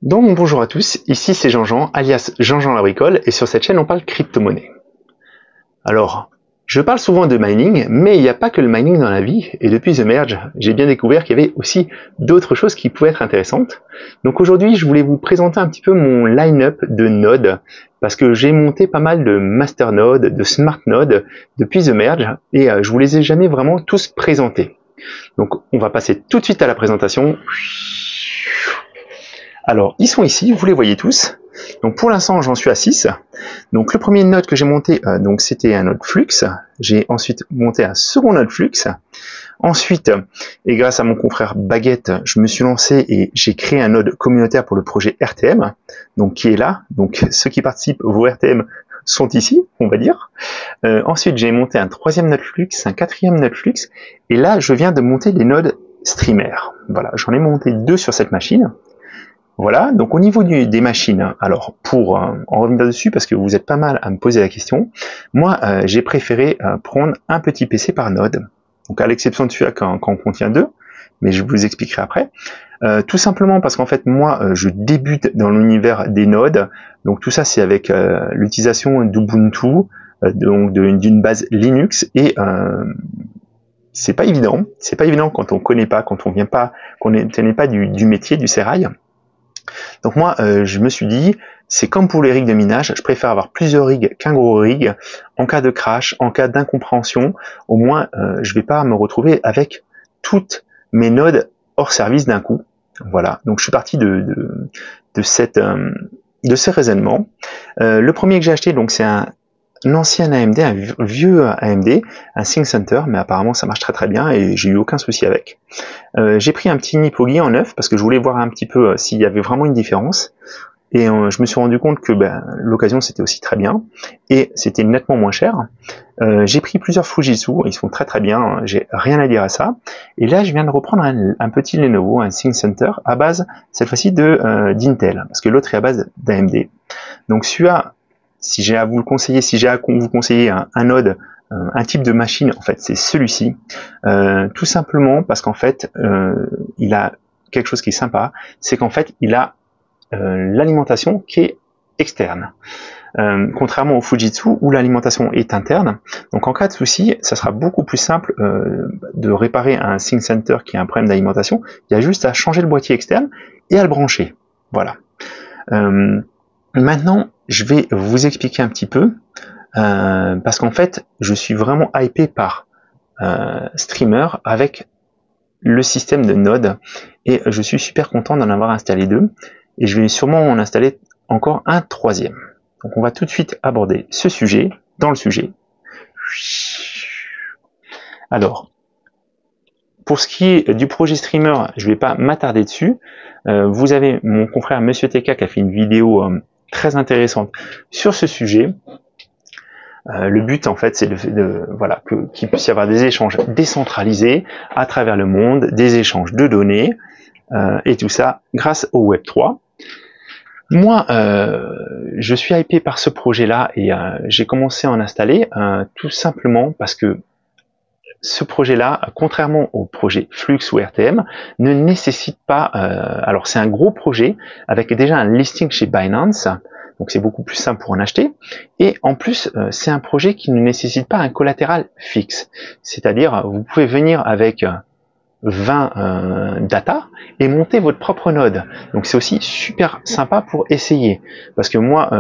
Donc bonjour à tous, ici c'est Jean-Jean, alias Jean-Jean la bricole, et sur cette chaîne on parle crypto-monnaie. Alors, je parle souvent de mining, mais il n'y a pas que le mining dans la vie, et depuis The Merge, j'ai bien découvert qu'il y avait aussi d'autres choses qui pouvaient être intéressantes. Donc aujourd'hui, je voulais vous présenter un petit peu mon line-up de nodes, parce que j'ai monté pas mal de masternodes, de smartnodes depuis The Merge, et je vous les ai jamais vraiment tous présentés. Donc on va passer tout de suite à la présentation. Alors, ils sont ici, vous les voyez tous. Donc pour l'instant, j'en suis à 6. Donc le premier node que j'ai monté, donc c'était un node Flux. J'ai ensuite monté un second node Flux. Ensuite, et grâce à mon confrère Baguette, je me suis lancé et j'ai créé un node communautaire pour le projet RTM, donc qui est là. Donc ceux qui participent, vos RTM sont ici, on va dire. Ensuite, j'ai monté un troisième node Flux, un quatrième node Flux, et là, je viens de monter les nodes Streamer. Voilà, j'en ai monté 2 sur cette machine. Voilà, donc au niveau des machines, alors pour en revenir dessus, parce que vous êtes pas mal à me poser la question, moi j'ai préféré prendre un petit PC par node, donc à l'exception de celui-là quand on contient 2, mais je vous expliquerai après. Tout simplement parce qu'en fait moi je débute dans l'univers des nodes, donc tout ça c'est avec l'utilisation d'Ubuntu, donc d'une base Linux, et c'est pas évident quand on connaît pas, quand on vient pas, qu'on n'est pas du métier, du sérail. Donc moi, je me suis dit, c'est comme pour les rigs de minage, je préfère avoir plusieurs rigs qu'un gros rig. En cas de crash, en cas d'incompréhension, au moins, je vais pas me retrouver avec toutes mes nodes hors service d'un coup. Voilà, donc je suis parti de ces raisonnements. Le premier que j'ai acheté, donc c'est un ancien AMD, un vieux AMD, un ThinkCenter, mais apparemment ça marche très très bien et j'ai eu aucun souci avec. J'ai pris un petit Nippogi en neuf parce que je voulais voir un petit peu s'il y avait vraiment une différence. Et je me suis rendu compte que l'occasion c'était aussi très bien et c'était nettement moins cher. J'ai pris plusieurs Fujitsu, ils sont très très bien, j'ai rien à dire à ça. Et là je viens de reprendre un petit Lenovo, un ThinkCenter à base cette fois-ci d'Intel parce que l'autre est à base d'AMD. Donc celui-là, si j'ai à vous le conseiller, si j'ai à vous conseiller un node, un type de machine, en fait, c'est celui-ci. Tout simplement parce qu'en fait, il a quelque chose qui est sympa, c'est qu'en fait, il a l'alimentation qui est externe. Contrairement au Fujitsu où l'alimentation est interne. Donc en cas de souci, ça sera beaucoup plus simple de réparer un ThinkCenter qui a un problème d'alimentation. Il y a juste à changer le boîtier externe et à le brancher. Voilà. Maintenant, je vais vous expliquer un petit peu, parce qu'en fait, je suis vraiment hypé par Streamer avec le système de Node, et je suis super content d'en avoir installé 2, et je vais sûrement en installer encore un troisième. Donc on va tout de suite aborder ce sujet, dans le sujet. Alors, pour ce qui est du projet Streamer, je ne vais pas m'attarder dessus. Vous avez mon confrère Monsieur TK qui a fait une vidéo très intéressante sur ce sujet. Le but, en fait, c'est qu'il puisse y avoir des échanges décentralisés à travers le monde, des échanges de données, et tout ça grâce au Web 3. Moi, je suis hypé par ce projet-là et j'ai commencé à en installer tout simplement parce que ce projet-là, contrairement au projet Flux ou RTM, ne nécessite pas... alors c'est un gros projet avec déjà un listing chez Binance, donc c'est beaucoup plus simple pour en acheter. Et en plus, c'est un projet qui ne nécessite pas un collatéral fixe. C'est-à-dire, vous pouvez venir avec 20 data et monter votre propre node. Donc c'est aussi super sympa pour essayer. Parce que moi,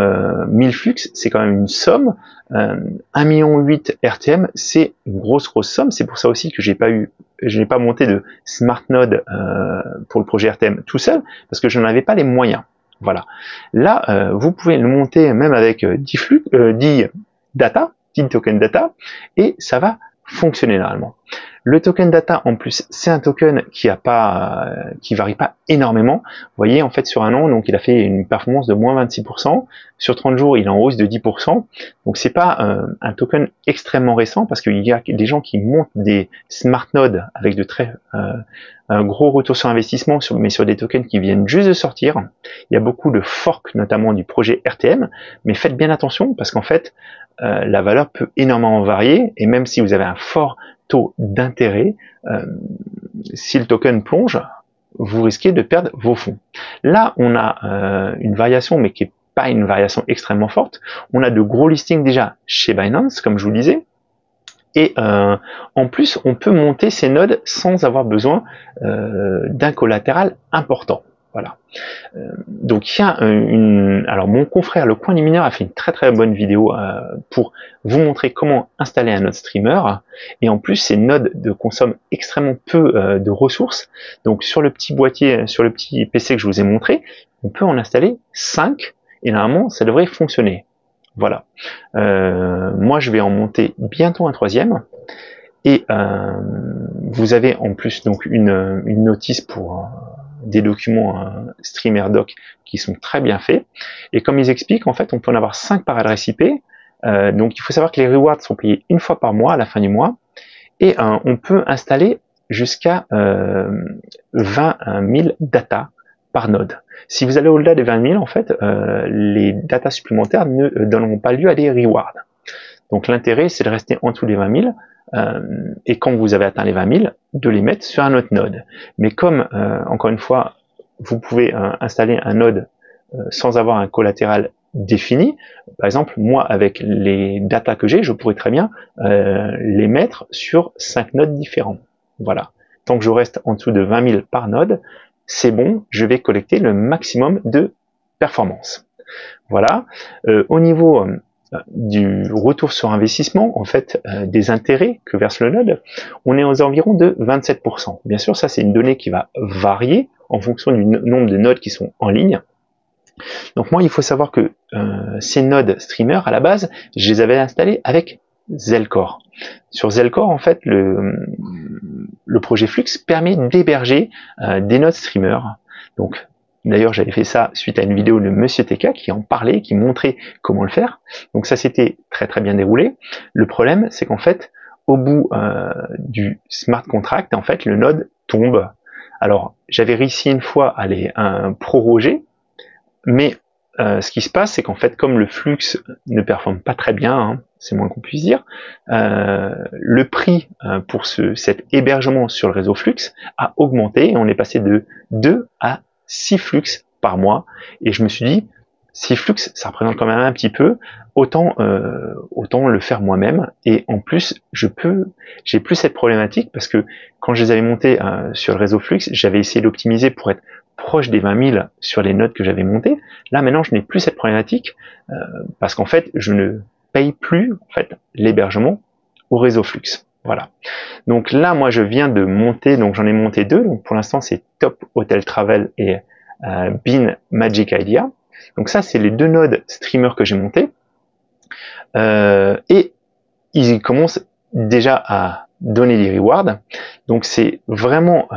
1000 flux, c'est quand même une somme. 1,8 million RTM, c'est une grosse somme. C'est pour ça aussi que je n'ai pas monté de smart node pour le projet RTM tout seul, parce que je n'en avais pas les moyens. Voilà. Là, vous pouvez le monter même avec 10 data, 10 tokens data, et ça va fonctionner normalement. Le token data, en plus, c'est un token qui varie pas énormément. Vous voyez, en fait, sur un an, donc il a fait une performance de moins 26%. Sur 30 jours, il est en hausse de 10%. Donc c'est pas un token extrêmement récent parce qu'il y a des gens qui montent des smart nodes avec de très un gros retour sur investissement, mais sur des tokens qui viennent juste de sortir. Il y a beaucoup de forks, notamment du projet RTM, mais faites bien attention parce qu'en fait, la valeur peut énormément varier et même si vous avez un fort taux d'intérêt, si le token plonge, vous risquez de perdre vos fonds. Là, on a une variation, mais qui est pas une variation extrêmement forte. On a de gros listings déjà chez Binance, comme je vous le disais. Et en plus, on peut monter ces nodes sans avoir besoin d'un collatéral important. Voilà. Donc il y a alors mon confrère Le Coin du Mineur a fait une très bonne vidéo pour vous montrer comment installer un node streamer. Et en plus, ces nodes consomment extrêmement peu de ressources. Donc sur le petit boîtier, sur le petit PC que je vous ai montré, on peut en installer 5 et normalement ça devrait fonctionner. Voilà. Moi, je vais en monter bientôt un 3e. Et vous avez en plus donc une notice pour des documents StreamerDoc qui sont très bien faits. Et comme ils expliquent, en fait, on peut en avoir 5 par adresse IP. Donc, il faut savoir que les rewards sont payés une fois par mois, à la fin du mois. Et on peut installer jusqu'à 20 000 data par node. Si vous allez au-delà des 20 000, en fait, les datas supplémentaires ne donneront pas lieu à des rewards. Donc l'intérêt, c'est de rester en dessous des 20 000, et quand vous avez atteint les 20 000, de les mettre sur un autre node. Mais comme, encore une fois, vous pouvez installer un node sans avoir un collatéral défini, par exemple, moi, avec les datas que j'ai, je pourrais très bien les mettre sur 5 nodes différents. Voilà. Tant que je reste en dessous de 20 000 par node, c'est bon, je vais collecter le maximum de performance. Voilà. Au niveau du retour sur investissement, en fait, des intérêts que verse le node, on est aux environs de 27%. Bien sûr, ça c'est une donnée qui va varier en fonction du nombre de nodes qui sont en ligne. Donc moi, il faut savoir que ces nodes streamers, à la base, je les avais installés avec Zelcore. Sur Zelcore, en fait, le projet Flux permet d'héberger des nodes streamers. Donc, d'ailleurs, j'avais fait ça suite à une vidéo de Monsieur TK qui en parlait, qui montrait comment le faire. Donc ça s'était très bien déroulé. Le problème, c'est qu'en fait, au bout du smart contract, en fait, le node tombe. Alors, j'avais réussi une fois à les proroger, mais ce qui se passe, c'est qu'en fait, comme le flux ne performe pas très bien, hein, c'est moins qu'on puisse dire, le prix pour cet hébergement sur le réseau Flux a augmenté et on est passé de 2 à 6 flux par mois. Et je me suis dit, 6 flux, ça représente quand même un petit peu, autant le faire moi-même. Et en plus, j'ai plus cette problématique parce que quand je les avais montés sur le réseau Flux, j'avais essayé d'optimiser pour être proche des 20 000 sur les nodes que j'avais montées. Là, maintenant, je n'ai plus cette problématique parce qu'en fait, je ne paye plus en fait l'hébergement au réseau Flux. Voilà. Donc là, moi, je viens de monter, donc j'en ai monté 2. Donc pour l'instant, c'est Top Hotel Travel et Bean Magic Idea. Donc ça, c'est les 2 nodes streamers que j'ai montés. Et ils commencent déjà à donner des rewards. Donc c'est vraiment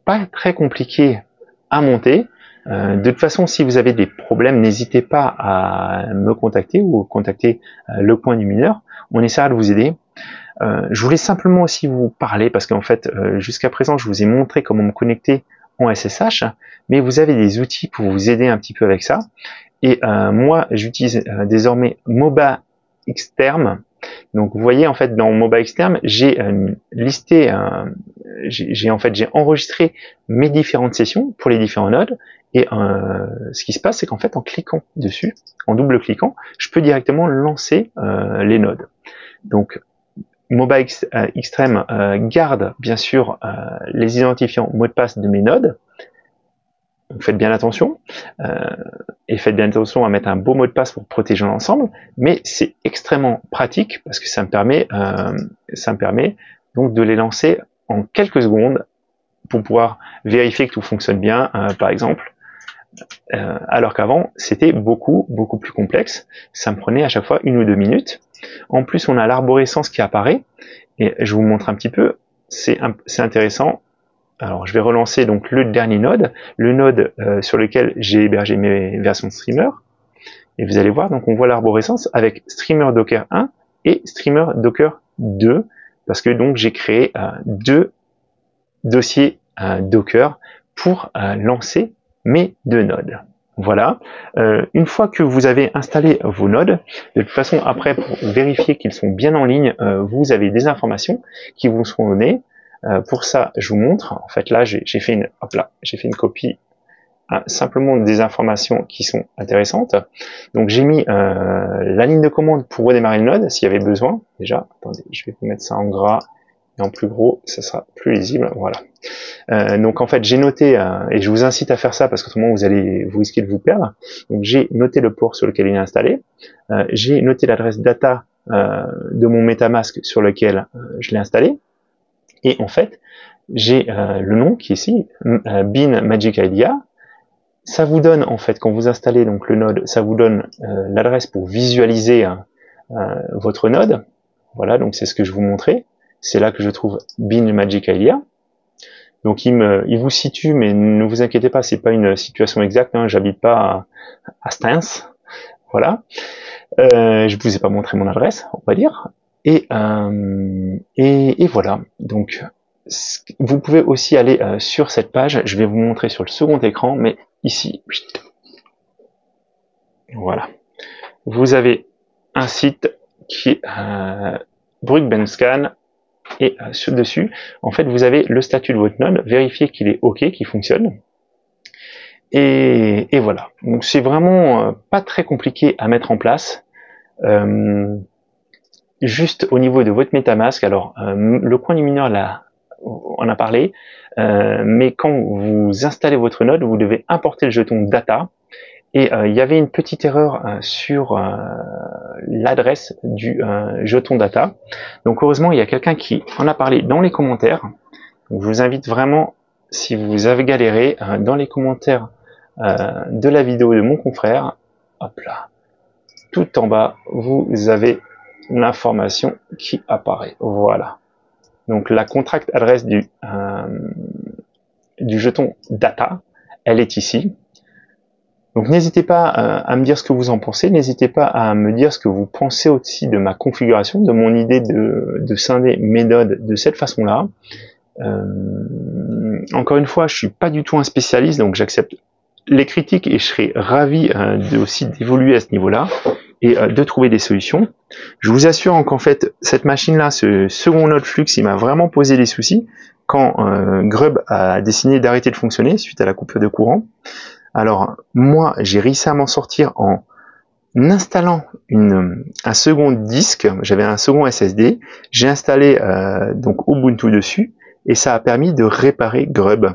pas très compliqué à monter. De toute façon, si vous avez des problèmes, n'hésitez pas à me contacter ou contacter Le Coin du Mineur. On essaiera de vous aider. Je voulais simplement aussi vous parler parce qu'en fait, jusqu'à présent, je vous ai montré comment me connecter en SSH, mais vous avez des outils pour vous aider un petit peu avec ça. Et moi, j'utilise désormais MobaXterm. Donc, vous voyez, en fait, dans MobaXterm, j'ai listé, j'ai enregistré mes différentes sessions pour les différents nodes. Et ce qui se passe, c'est qu'en fait, en cliquant dessus, en double-cliquant, je peux directement lancer les nodes. Donc, MobaXterm garde bien sûr les identifiants mots de passe de mes nodes. Donc faites bien attention et faites bien attention à mettre un beau mot de passe pour protéger l'ensemble. Mais c'est extrêmement pratique parce que ça me permet donc de les lancer en quelques secondes pour pouvoir vérifier que tout fonctionne bien, par exemple. Alors qu'avant c'était beaucoup plus complexe. Ça me prenait à chaque fois 1 ou 2 minutes. En plus, on a l'arborescence qui apparaît, et je vous montre un petit peu, c'est intéressant. Alors, je vais relancer donc le dernier node, le node sur lequel j'ai hébergé mes versions de streamer, et vous allez voir, donc on voit l'arborescence avec Streamer Docker 1 et Streamer Docker 2, parce que donc j'ai créé 2 dossiers Docker pour lancer mes 2 nodes. Voilà. Une fois que vous avez installé vos nodes, de toute façon, après, pour vérifier qu'ils sont bien en ligne, vous avez des informations qui vous seront données. Pour ça, je vous montre. En fait, là, j'ai fait une copie simplement des informations qui sont intéressantes. Donc, j'ai mis la ligne de commande pour redémarrer le node s'il y avait besoin. Déjà, attendez, je vais vous mettre ça en gras et en plus gros, ça sera plus lisible. Voilà. Donc en fait, j'ai noté, et je vous incite à faire ça parce qu'autrement vous risquez de vous perdre. Donc j'ai noté le port sur lequel il est installé. J'ai noté l'adresse data de mon MetaMask sur lequel je l'ai installé. Et en fait, j'ai le nom qui est ici, Bin Magic Idea. Ça vous donne en fait, quand vous installez donc le node, ça vous donne l'adresse pour visualiser votre node. Voilà, donc c'est ce que je vous montrais. C'est là que je trouve Bin Magic Idea. Donc il vous situe, mais ne vous inquiétez pas, c'est pas une situation exacte. Hein, j'habite pas à Stens, voilà. Je vous ai pas montré mon adresse, on va dire. Et voilà. Donc vous pouvez aussi aller sur cette page. Je vais vous montrer sur le second écran, mais ici, voilà. Vous avez un site qui est Brugbendscan. Et dessus, en fait, vous avez le statut de votre node, vérifiez qu'il est OK, qu'il fonctionne. Et voilà. Donc c'est vraiment pas très compliqué à mettre en place. Juste au niveau de votre MetaMask, alors le coin du mineur là, on a parlé, mais quand vous installez votre node, vous devez importer le jeton data. Et il y avait une petite erreur sur l'adresse du jeton data. Donc heureusement, il y a quelqu'un qui en a parlé dans les commentaires. Donc, je vous invite vraiment, si vous avez galéré, dans les commentaires de la vidéo de mon confrère, hop là, tout en bas, vous avez l'information qui apparaît. Voilà. Donc la contract adresse du jeton data, elle est ici. Donc n'hésitez pas à me dire ce que vous en pensez, n'hésitez pas à me dire ce que vous pensez aussi de ma configuration, de mon idée de scinder mes nodes de cette façon-là. Encore une fois, je suis pas du tout un spécialiste, donc j'accepte les critiques et je serai ravi aussi d'évoluer à ce niveau-là et de trouver des solutions. Je vous assure qu'en fait, cette machine-là, ce second node Flux, il m'a vraiment posé des soucis quand Grub a décidé d'arrêter de fonctionner suite à la coupure de courant. Alors, moi, j'ai réussi à m'en sortir en installant un second disque. J'avais un second SSD. J'ai installé donc Ubuntu dessus et ça a permis de réparer Grub.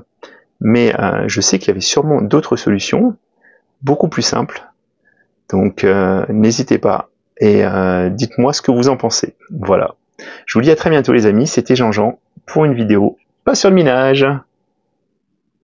Mais je sais qu'il y avait sûrement d'autres solutions, beaucoup plus simples. Donc, n'hésitez pas et dites-moi ce que vous en pensez. Voilà. Je vous dis à très bientôt les amis. C'était Jean-Jean pour une vidéo pas sur le minage.